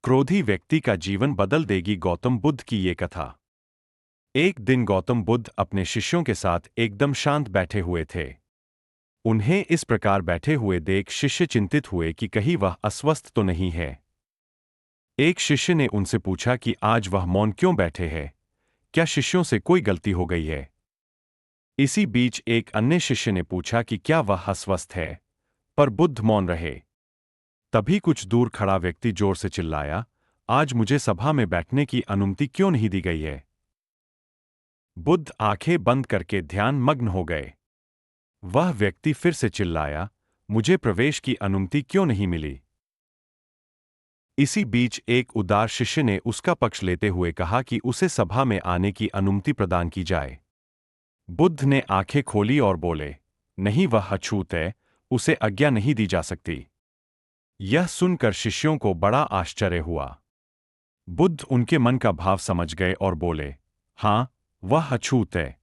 क्रोधी व्यक्ति का जीवन बदल देगी। गौतम बुद्ध की ये कथा। एक दिन गौतम बुद्ध अपने शिष्यों के साथ एकदम शांत बैठे हुए थे। उन्हें इस प्रकार बैठे हुए देख शिष्य चिंतित हुए कि कहीं वह अस्वस्थ तो नहीं है। एक शिष्य ने उनसे पूछा कि आज वह मौन क्यों बैठे हैं? क्या शिष्यों से कोई गलती हो गई है? इसी बीच एक अन्य शिष्य ने पूछा कि क्या वह अस्वस्थ है? पर बुद्ध मौन रहे। तभी कुछ दूर खड़ा व्यक्ति जोर से चिल्लाया, आज मुझे सभा में बैठने की अनुमति क्यों नहीं दी गई है? बुद्ध आंखें बंद करके ध्यान मग्न हो गए। वह व्यक्ति फिर से चिल्लाया, मुझे प्रवेश की अनुमति क्यों नहीं मिली? इसी बीच एक उदार शिष्य ने उसका पक्ष लेते हुए कहा कि उसे सभा में आने की अनुमति प्रदान की जाए। बुद्ध ने आंखें खोली और बोले, नहीं, वह अछूत है, उसे आज्ञा नहीं दी जा सकती। यह सुनकर शिष्यों को बड़ा आश्चर्य हुआ। बुद्ध उनके मन का भाव समझ गए और बोले, हां, वह अछूत है।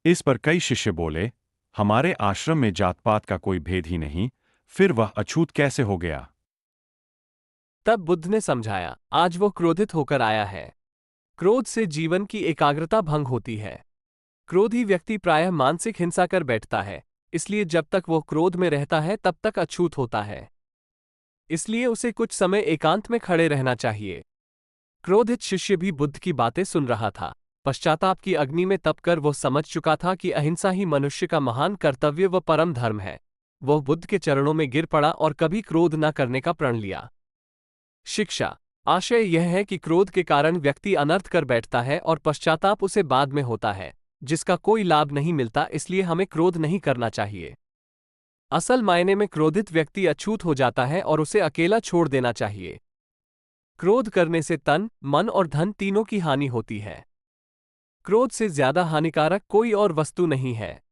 इस पर कई शिष्य बोले, हमारे आश्रम में जात-पात का कोई भेद ही नहीं, फिर वह अछूत कैसे हो गया? तब बुद्ध ने समझाया, आज वो क्रोधित होकर आया है। क्रोध से जीवन की एकाग्रता भंग होती है। क्रोधी व्यक्ति प्रायः मानसिक हिंसा कर बैठता है, इसलिए जब तक वो क्रोध में रहता है तब तक अछूत होता है। इसलिए उसे कुछ समय एकांत में खड़े रहना चाहिए। क्रोधित शिष्य भी बुद्ध की बातें सुन रहा था। पश्चाताप की अग्नि में तपकर वो समझ चुका था कि अहिंसा ही मनुष्य का महान कर्तव्य व परम धर्म है। वह बुद्ध के चरणों में गिर पड़ा और कभी क्रोध न करने का प्रण लिया। शिक्षा। आशय यह है कि क्रोध के कारण व्यक्ति अनर्थ कर बैठता है और पश्चाताप उसे बाद में होता है, जिसका कोई लाभ नहीं मिलता। इसलिए हमें क्रोध नहीं करना चाहिए। असल मायने में क्रोधित व्यक्ति अछूत हो जाता है और उसे अकेला छोड़ देना चाहिए। क्रोध करने से तन, मन और धन तीनों की हानि होती है। क्रोध से ज्यादा हानिकारक कोई और वस्तु नहीं है।